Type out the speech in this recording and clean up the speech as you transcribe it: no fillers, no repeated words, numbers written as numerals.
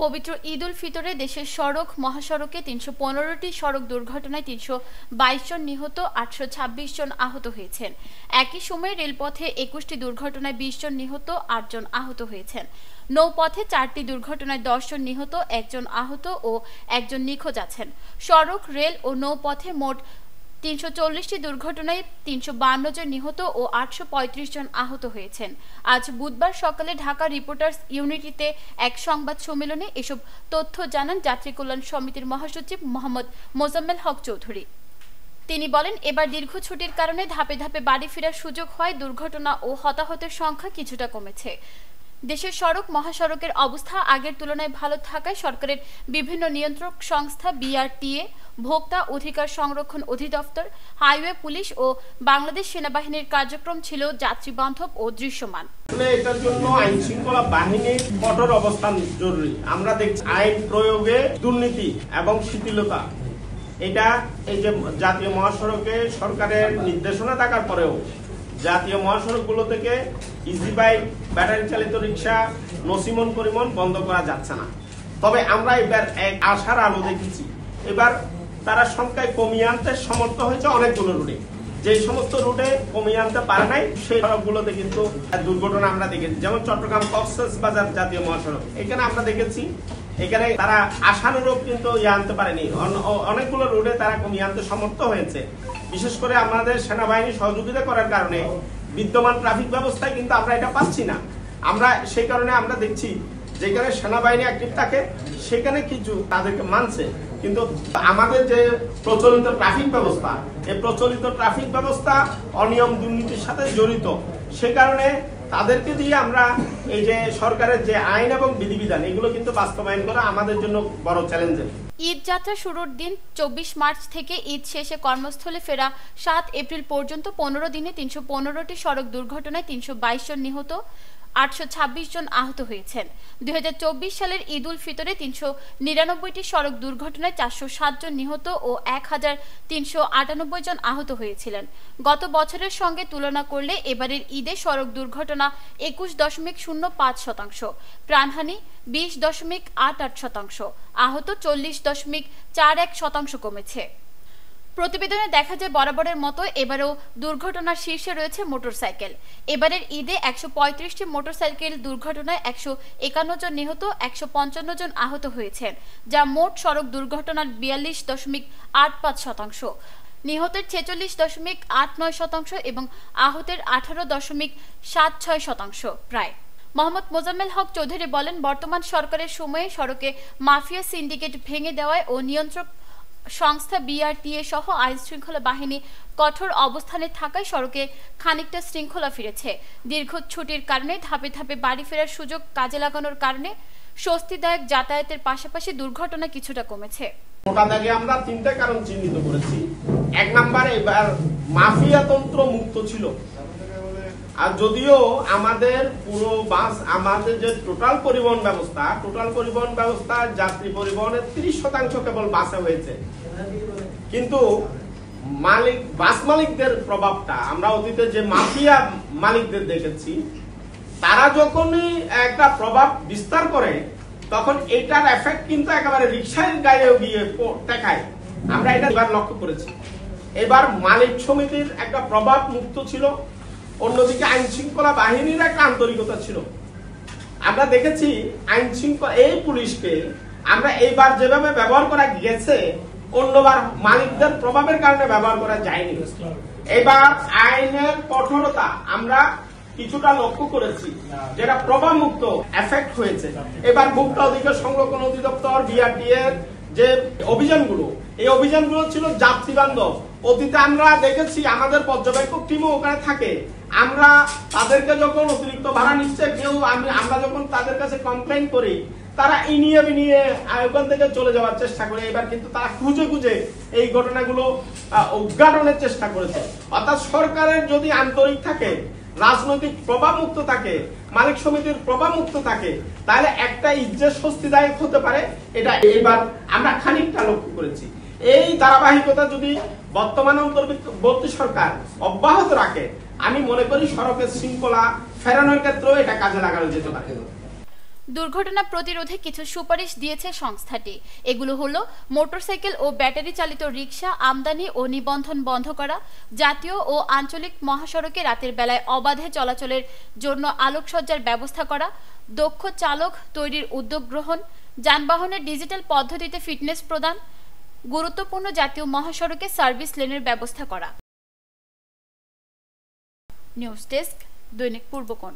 পবিত্র ঈদ উল ফিতরে দেশের সড়ক মহাসড়কে ৩১৫টি সড়ক দুর্ঘটনায় ৩২২ জন নিহত, ৮২৬ জন আহত হয়েছেন। একই সময়ে রেলপথে ২১টি দুর্ঘটনায় ২০ জন নিহত, ৮ জন আহত হয়েছেন। নৌপথে ৪টি দুর্ঘটনায় ১০ জন নিহত, ১ জন আহত ও ১ জন নিখোঁজ আছেন। সড়ক, রেল ও নৌপথে মোট ৩৪০টি দুর্ঘটনায় ৩৫২ জন নিহত ও ৮৩৫ জন আহত হয়েছেন। আজ বুধবার সকালে ঢাকা রিপোর্টার্স ইউনিটিতে এক সংবাদ সম্মেলনে এসব তথ্য জানান যাত্রী কল্যাণ সমিতির মহাসচিব মোহাম্মদ মোজাম্মেল হক চৌধুরী। তিনি বলেন, এবার দীর্ঘ ছুটির কারণে ধাপে ধাপে বাড়ি ফেরার সুযোগ হয় দুর্ঘটনা ও হতাহতের সংখ্যা কিছুটা কমেছে। দেশের সড়ক মহাসড়কের অবস্থা আগের তুলনায় ভালো থাকায় সরকারের বিভিন্ন নিয়ন্ত্রক সংস্থা, বিআরটিএ, ভোক্তা অধিকার সংরক্ষণ অধিদপ্তর, হাইওয়ে পুলিশ ও বাংলাদেশ সেনাবাহিনীর কার্যক্রম ছিল যাত্রী বান্ধব ও দৃশ্যমান। এটার জন্য আইন শৃঙ্খলা বাহিনীর কঠোর অবস্থান জরুরি। আমরা দেখছি আইন প্রয়োগে দুর্নীতি এবং শিথিলতা, এটা এই যে জাতীয় মহাসড়কে সরকারের নির্দেশনা থাকার পরেও জাতীয় মহাসড়কগুলো থেকে ইজি বাইক, ব্যাটারি চালিত রিক্সা, নসিমন পরিবহন বন্ধ করা যাচ্ছে না। তবে আমরা এবার এক আশার আলো দেখেছি, এবার তারা সংখ্যায় কমিয়ে আনতে সমর্থ হয়েছে অনেকগুলো রুটে। যে সমস্ত রুটে কমিয়ে আনতে পারে নাই সেই সড়কগুলোতে কিন্তু দুর্ঘটনা আমরা দেখেছি। যেমন চট্টগ্রাম কক্সবাজার জাতীয় মহাসড়ক, এখানে আমরা দেখেছি এখানে তারা আশানুরূপ কিন্তু আনতে পারেনি, অনেকগুলো রুটে তারা কমিয়ে আনতে সমর্থ হয়েছে। বিশেষ করে আমাদের সেনাবাহিনী সহযোগিতা করার কারণে বিদ্যমান ট্রাফিক ব্যবস্থায় কিন্তু আমরা এটা পাচ্ছি না। আমরা সেই কারণে আমরা দেখছি যেখানে সেনাবাহিনী অ্যাক্টিভ থাকে সেখানে কিছু তাদেরকে মানছে, কিন্তু আমাদের যে প্রচলিত ট্রাফিক ব্যবস্থা, এই প্রচলিত ট্রাফিক ব্যবস্থা অনিয়ম দুর্নীতির সাথে জড়িত। সে কারণে তাদেরকে দিয়ে আমরা এই যে সরকারের যে আইন এবং বিধিবিধান এগুলো কিন্তু বাস্তবায়ন করা আমাদের জন্য বড় চ্যালেঞ্জের। ঈদ যাত্রা শুরুর দিন ২৪ মার্চ থেকে ঈদ শেষে কর্মস্থলে ফেরা ৭ এপ্রিল পর্যন্ত ১৫ দিনে ৩১৫টি সড়ক দুর্ঘটনায় ৩২২ জন নিহত, ৮২৬ জন আহত হয়েছেন। ২০২৪ সালের ঈদ উল ফিতরে ৩৯৯টি সড়ক দুর্ঘটনায় ৪০৭ জন নিহত ও ১৩৯৮ জন আহত হয়েছিলেন। গত বছরের সঙ্গে তুলনা করলে এবারের ঈদে সড়ক দুর্ঘটনা ২১.০৫%, প্রাণহানি ২০.৮৮%, আহত ৪০.৪১% কমেছে। প্রতিবেদনে দেখা যায় বরাবরের মতো এবারেও দুর্ঘটনার শীর্ষে রয়েছে মোটরসাইকেল। এবারের ঈদে ১৩৫টি মোটরসাইকেল দুর্ঘটনায় ১৫১ জন নিহত, ১৫৫ জন আহত হয়েছেন, যা মোট সড়ক দুর্ঘটনার ৪২.৮৫%, নিহতের ৪৬.৮৯% এবং আহতের ১৮.৭৬% প্রায়। মোহাম্মদ মোজাম্মেল হক চৌধুরী বলেন, বর্তমান সরকারের সময়ে সড়কে মাফিয়া সিন্ডিকেট ভেঙে দেওয়ায় ও নিয়ন্ত্রক সংস্থা বিআরটিএ সহ আইন শৃঙ্খলা বাহিনী কঠোর অবস্থানে থাকায় সড়কে খানিকটা শৃঙ্খলা ফিরেছে। দীর্ঘ ছুটির কারণে ধাপে ধাপে বাড়ি ফেরার সুযোগ কাজে লাগানোর কারণে স্বস্তিদায়ক যাতায়াতের পাশাপাশি দুর্ঘটনা কিছুটা কমেছে। মোটা দাগে আমরা তিনটা কারণ চিহ্নিত করেছি। এক নম্বরে এবার মাফিয়া তন্ত্র মুক্ত ছিল। আর যদিও আমাদের পুরো বাস, আমাদের যে টোটাল পরিবহন ব্যবস্থা যাত্রী পরিবহনের ৩০% কেবল বাসে হয়েছে, কিন্তু বাস মালিকদের প্রভাবটা আমরা অতীতে যে মাফিয়া মালিকদের দেখেছি, তারা যখনই একটা প্রভাব বিস্তার করে তখন এটার এফেক্ট কিন্তু একেবারে রিক্সার গায়েও গিয়ে দেখায়। আমরা এটা এবার লক্ষ্য করেছি। এবার মালিক সমিতির একটা প্রভাব মুক্ত ছিল, অন্যদিকে আইন শৃঙ্খলা বাহিনীর একটা আন্তরিকতা ছিল। আমরা দেখেছি আইন শৃঙ্খলা এই পুলিশকে আমরা এইবার যেভাবে ব্যবহার করা গেছে, অন্যবার মালিকদের প্রভাবের কারণে ব্যবহার করা যায়নি। এবার আইনের কঠোরতা আমরা কিছুটা লক্ষ্য করেছি, যেটা প্রভাব মুক্ত এফেক্ট হয়েছে। এবার ভোক্তা অধিকার সংরক্ষণ অধিদপ্তর, বিআরটিএর যে অভিযানগুলো, এই অভিযানগুলো ছিল যাত্রী বান্ধব। অতীতে আমরা দেখেছি আমাদের পর্যবেক্ষক টিমও ওখানে থাকে, আমরা তাদেরকে যখন অতিরিক্ত ভাড়া নিচ্ছে আমরা যখন তাদের কাছে কমপ্লেন করি, তারা ইনিয়ে বিনিয়ে ওখান থেকে চলে যাওয়ার চেষ্টা করে। এবার কিন্তু তারা খুঁজে খুঁজে এই ঘটনাগুলো উদ্ঘাটনের চেষ্টা করেছে। অর্থাৎ সরকারের যদি আন্তরিক থাকে, রাজনৈতিক প্রভাব মুক্ত থাকে, মালিক সমিতির প্রভাব মুক্ত থাকে, তাহলে একটা ইজ্জত স্বস্তিদায়ক হতে পারে। এটা এবার আমরা খানিকটা লক্ষ্য করেছি। এই ধারাবাহিকতা যদি বর্তমান অন্তর্বর্তী সরকার অব্যাহত রাখে, আমি মনে করি সড়কের শৃঙ্খলা ফেরানোর ক্ষেত্রেও এটা কাজে লাগানো যেতে পারে। দুর্ঘটনা প্রতিরোধে কিছু সুপারিশ দিয়েছে সংস্থাটি। এগুলো হলো মোটরসাইকেল ও ব্যাটারি চালিত রিকশা আমদানি ও নিবন্ধন বন্ধ করা, জাতীয় ও আঞ্চলিক মহাসড়কে রাতের বেলায় অবাধে চলাচলের জন্য আলোকসজ্জার ব্যবস্থা করা, দক্ষ চালক তৈরির উদ্যোগ গ্রহণ, যানবাহনের ডিজিটাল পদ্ধতিতে ফিটনেস প্রদান, গুরুত্বপূর্ণ জাতীয় মহাসড়কে সার্ভিস লেনের ব্যবস্থা করা। নিউজ ডেস্ক, দৈনিক পূর্বকোণ।